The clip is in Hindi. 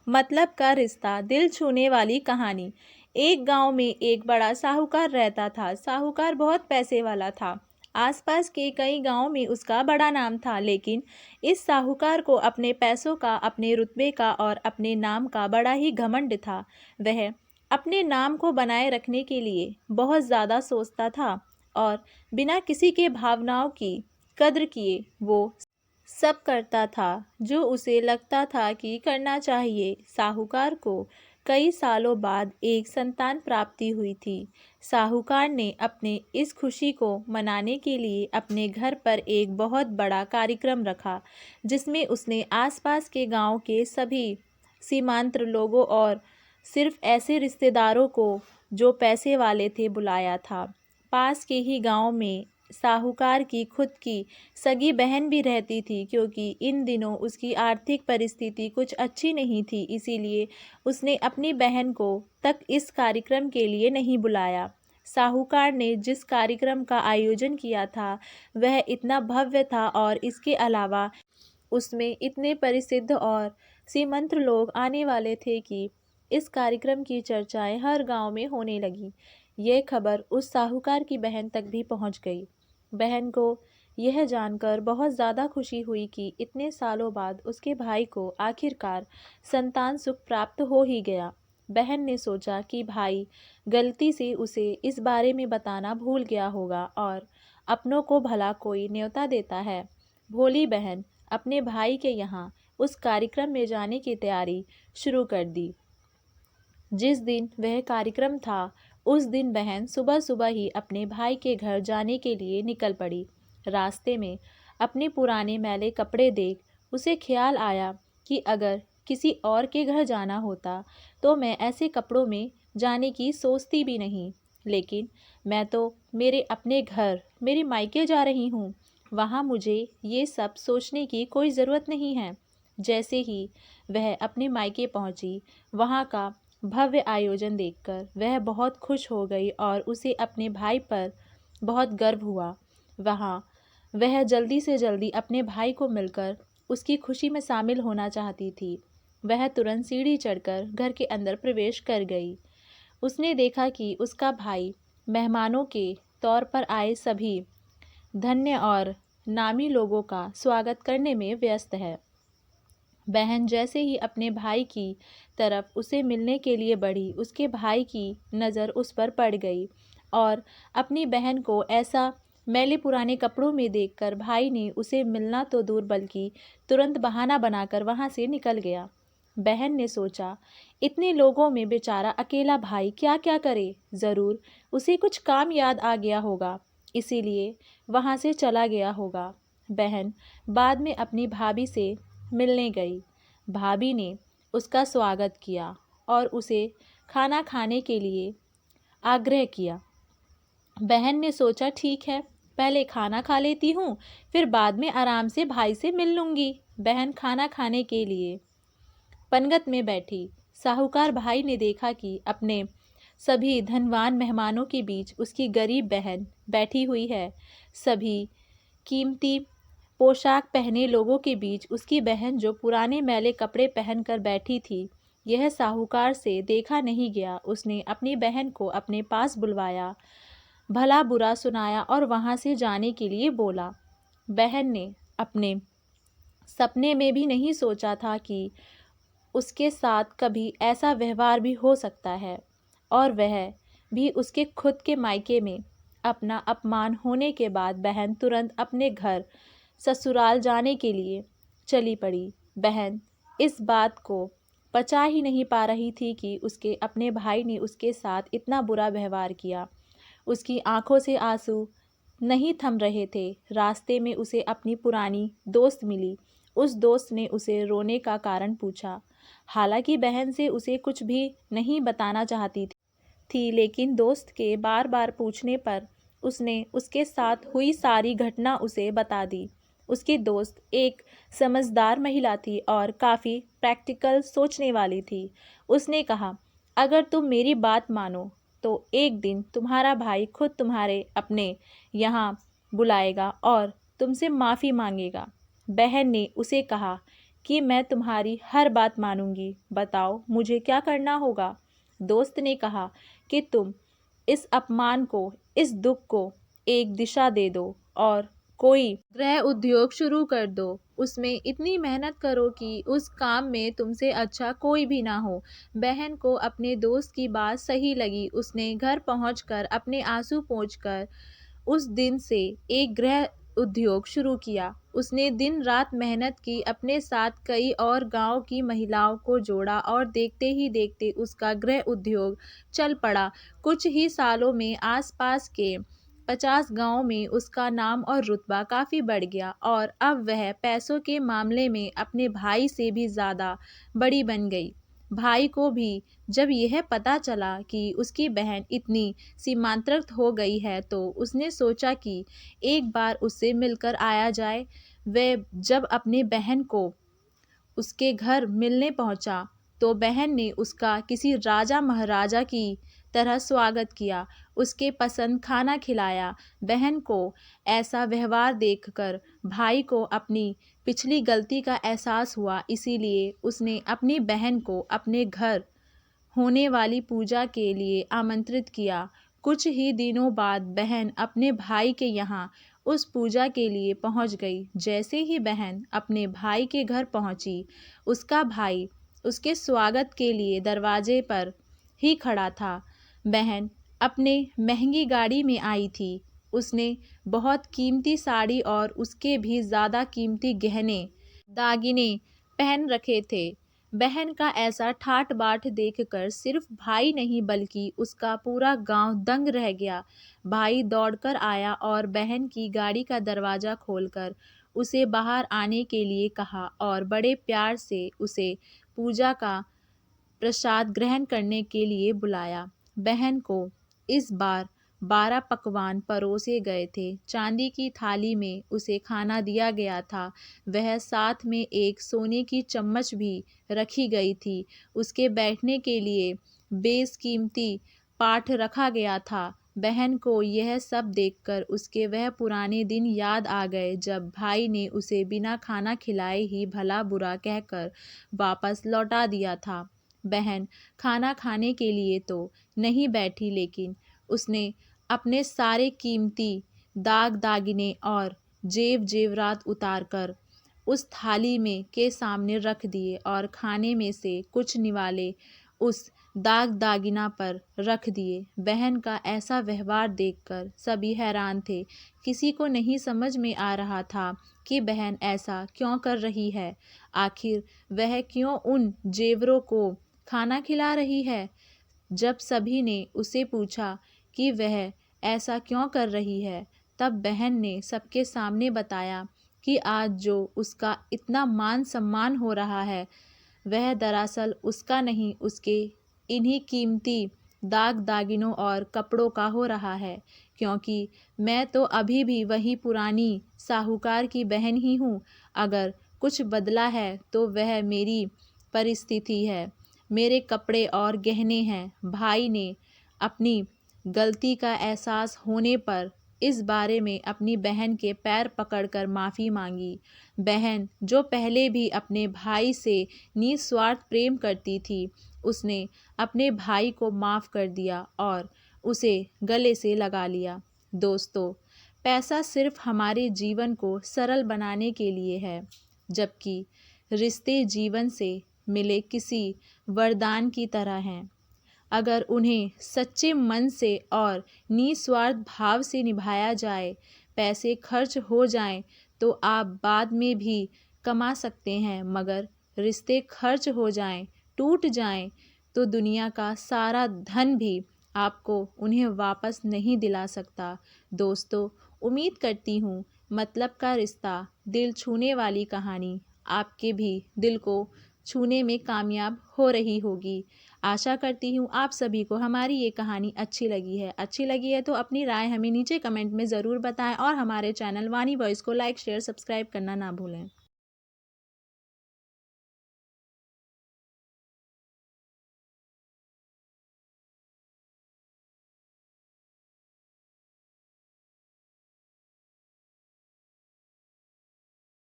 मतलब का रिश्ता, दिल छूने वाली कहानी। एक गांव में एक बड़ा साहूकार रहता था। साहूकार बहुत पैसे वाला था। आसपास के कई गांवों में उसका बड़ा नाम था, लेकिन इस साहूकार को अपने पैसों का, अपने रुतबे का और अपने नाम का बड़ा ही घमंड था। वह अपने नाम को बनाए रखने के लिए बहुत ज़्यादा सोचता था और बिना किसी के भावनाओं की कद्र किए वो सब करता था जो उसे लगता था कि करना चाहिए। साहूकार को कई सालों बाद एक संतान प्राप्ति हुई थी। साहूकार ने अपने इस खुशी को मनाने के लिए अपने घर पर एक बहुत बड़ा कार्यक्रम रखा, जिसमें उसने आसपास के गांव के सभी सीमांत लोगों और सिर्फ ऐसे रिश्तेदारों को जो पैसे वाले थे बुलाया था। पास के ही गांव में साहूकार की खुद की सगी बहन भी रहती थी। क्योंकि इन दिनों उसकी आर्थिक परिस्थिति कुछ अच्छी नहीं थी, इसीलिए उसने अपनी बहन को तक इस कार्यक्रम के लिए नहीं बुलाया। साहूकार ने जिस कार्यक्रम का आयोजन किया था वह इतना भव्य था और इसके अलावा उसमें इतने प्रसिद्ध और सीमंत लोग आने वाले थे कि इस कार्यक्रम की चर्चाएं हर गांव में होने लगी। ये खबर उस साहूकार की बहन तक भी पहुंच गई। बहन को यह जानकर बहुत ज़्यादा खुशी हुई कि इतने सालों बाद उसके भाई को आखिरकार संतान सुख प्राप्त हो ही गया। बहन ने सोचा कि भाई गलती से उसे इस बारे में बताना भूल गया होगा और अपनों को भला कोई न्योता देता है। भोली बहन अपने भाई के यहाँ उस कार्यक्रम में जाने की तैयारी शुरू कर दी। जिस दिन वह कार्यक्रम था उस दिन बहन सुबह सुबह ही अपने भाई के घर जाने के लिए निकल पड़ी। रास्ते में अपने पुराने मैले कपड़े देख उसे ख्याल आया कि अगर किसी और के घर जाना होता तो मैं ऐसे कपड़ों में जाने की सोचती भी नहीं, लेकिन मैं तो मेरे अपने घर, मेरे मायके जा रही हूँ। वहाँ मुझे ये सब सोचने की कोई ज़रूरत नहीं है। जैसे ही वह अपने मायके पहुँची, वहाँ का भव्य आयोजन देखकर वह बहुत खुश हो गई और उसे अपने भाई पर बहुत गर्व हुआ। वहाँ वह जल्दी से जल्दी अपने भाई को मिलकर उसकी खुशी में शामिल होना चाहती थी। वह तुरंत सीढ़ी चढ़कर घर के अंदर प्रवेश कर गई। उसने देखा कि उसका भाई मेहमानों के तौर पर आए सभी धन्य और नामी लोगों का स्वागत करने में व्यस्त है। बहन जैसे ही अपने भाई की तरफ उसे मिलने के लिए बढ़ी, उसके भाई की नज़र उस पर पड़ गई और अपनी बहन को ऐसा मैले पुराने कपड़ों में देखकर भाई ने उसे मिलना तो दूर बल्कि तुरंत बहाना बनाकर वहाँ से निकल गया। बहन ने सोचा, इतने लोगों में बेचारा अकेला भाई क्या क्या करे, ज़रूर उसे कुछ काम याद आ गया होगा, इसीलिए वहाँ से चला गया होगा। बहन बाद में अपनी भाभी से मिलने गई। भाभी ने उसका स्वागत किया और उसे खाना खाने के लिए आग्रह किया। बहन ने सोचा, ठीक है, पहले खाना खा लेती हूँ, फिर बाद में आराम से भाई से मिल लूँगी। बहन खाना खाने के लिए पंगत में बैठी। साहूकार भाई ने देखा कि अपने सभी धनवान मेहमानों के बीच उसकी गरीब बहन बैठी हुई है। सभी कीमती पोशाक पहने लोगों के बीच उसकी बहन जो पुराने मैले कपड़े पहनकर बैठी थी, यह साहूकार से देखा नहीं गया। उसने अपनी बहन को अपने पास बुलवाया, भला बुरा सुनाया और वहाँ से जाने के लिए बोला। बहन ने अपने सपने में भी नहीं सोचा था कि उसके साथ कभी ऐसा व्यवहार भी हो सकता है और वह भी उसके खुद के मायके में। अपना अपमान होने के बाद बहन तुरंत अपने घर ससुराल जाने के लिए चली पड़ी। बहन इस बात को पचा ही नहीं पा रही थी कि उसके अपने भाई ने उसके साथ इतना बुरा व्यवहार किया। उसकी आंखों से आंसू नहीं थम रहे थे। रास्ते में उसे अपनी पुरानी दोस्त मिली। उस दोस्त ने उसे रोने का कारण पूछा। हालांकि बहन से उसे कुछ भी नहीं बताना चाहती थी, लेकिन दोस्त के बार बार पूछने पर उसने उसके साथ हुई सारी घटना उसे बता दी। उसकी दोस्त एक समझदार महिला थी और काफ़ी प्रैक्टिकल सोचने वाली थी। उसने कहा, अगर तुम मेरी बात मानो तो एक दिन तुम्हारा भाई खुद तुम्हारे अपने यहाँ बुलाएगा और तुमसे माफ़ी मांगेगा। बहन ने उसे कहा कि मैं तुम्हारी हर बात मानूंगी। बताओ मुझे क्या करना होगा। दोस्त ने कहा कि तुम इस अपमान को, इस दुख को एक दिशा दे दो और कोई गृह उद्योग शुरू कर दो। उसमें इतनी मेहनत करो कि उस काम में तुमसे अच्छा कोई भी ना हो। बहन को अपने दोस्त की बात सही लगी। उसने घर पहुंचकर अपने आंसू पोंछकर उस दिन से एक गृह उद्योग शुरू किया। उसने दिन रात मेहनत की, अपने साथ कई और गांव की महिलाओं को जोड़ा और देखते ही देखते उसका गृह उद्योग चल पड़ा। कुछ ही सालों में आसपास के 50 गांव में उसका नाम और रुतबा काफ़ी बढ़ गया और अब वह पैसों के मामले में अपने भाई से भी ज़्यादा बड़ी बन गई। भाई को भी जब यह पता चला कि उसकी बहन इतनी सीमांतरित हो गई है तो उसने सोचा कि एक बार उससे मिलकर आया जाए। वह जब अपनी बहन को उसके घर मिलने पहुंचा तो बहन ने उसका किसी राजा महाराजा की तरह स्वागत किया, उसके पसंद खाना खिलाया। बहन को ऐसा व्यवहार देखकर भाई को अपनी पिछली गलती का एहसास हुआ, इसीलिए उसने अपनी बहन को अपने घर होने वाली पूजा के लिए आमंत्रित किया। कुछ ही दिनों बाद बहन अपने भाई के यहाँ उस पूजा के लिए पहुँच गई। जैसे ही बहन अपने भाई के घर पहुँची, उसका भाई उसके स्वागत के लिए दरवाजे पर ही खड़ा था। बहन अपने महंगी गाड़ी में आई थी। उसने बहुत कीमती साड़ी और उसके भी ज़्यादा कीमती गहने दागिने पहन रखे थे। बहन का ऐसा ठाट बाट देखकर सिर्फ भाई नहीं बल्कि उसका पूरा गांव दंग रह गया। भाई दौड़कर आया और बहन की गाड़ी का दरवाज़ा खोलकर उसे बाहर आने के लिए कहा और बड़े प्यार से उसे पूजा का प्रसाद ग्रहण करने के लिए बुलाया। बहन को इस बार 12 पकवान परोसे गए थे। चांदी की थाली में उसे खाना दिया गया था। वह साथ में एक सोने की चम्मच भी रखी गई थी। उसके बैठने के लिए बेशकीमती पाठ रखा गया था। बहन को यह सब देखकर उसके वह पुराने दिन याद आ गए जब भाई ने उसे बिना खाना खिलाए ही भला बुरा कहकर वापस लौटा दिया था। बहन खाना खाने के लिए तो नहीं बैठी, लेकिन उसने अपने सारे कीमती दाग दागिने और जेब जेवरात उतार कर उस थाली में के सामने रख दिए और खाने में से कुछ निवाले उस दाग दागिना पर रख दिए। बहन का ऐसा व्यवहार देखकर सभी हैरान थे। किसी को नहीं समझ में आ रहा था कि बहन ऐसा क्यों कर रही है। आखिर वह क्यों उन जेवरों को खाना खिला रही है। जब सभी ने उसे पूछा कि वह ऐसा क्यों कर रही है, तब बहन ने सबके सामने बताया कि आज जो उसका इतना मान सम्मान हो रहा है वह दरअसल उसका नहीं, उसके इन्हीं कीमती दाग दागिनों और कपड़ों का हो रहा है। क्योंकि मैं तो अभी भी वही पुरानी साहूकार की बहन ही हूँ। अगर कुछ बदला है तो वह मेरी परिस्थिति है, मेरे कपड़े और गहने हैं। भाई ने अपनी गलती का एहसास होने पर इस बारे में अपनी बहन के पैर पकड़कर माफ़ी मांगी। बहन जो पहले भी अपने भाई से निस्वार्थ प्रेम करती थी, उसने अपने भाई को माफ़ कर दिया और उसे गले से लगा लिया। दोस्तों, पैसा सिर्फ हमारे जीवन को सरल बनाने के लिए है, जबकि रिश्ते जीवन से मिले किसी वरदान की तरह हैं। अगर उन्हें सच्चे मन से और निस्वार्थ भाव से निभाया जाए, पैसे खर्च हो जाएं तो आप बाद में भी कमा सकते हैं, मगर रिश्ते खर्च हो जाएं, टूट जाएं तो दुनिया का सारा धन भी आपको उन्हें वापस नहीं दिला सकता। दोस्तों, उम्मीद करती हूँ मतलब का रिश्ता दिल छूने वाली कहानी आपके भी दिल को छूने में कामयाब हो रही होगी। आशा करती हूँ आप सभी को हमारी ये कहानी अच्छी लगी है तो अपनी राय हमें नीचे कमेंट में ज़रूर बताएं और हमारे चैनल वाणी वॉइस को लाइक शेयर सब्सक्राइब करना ना भूलें।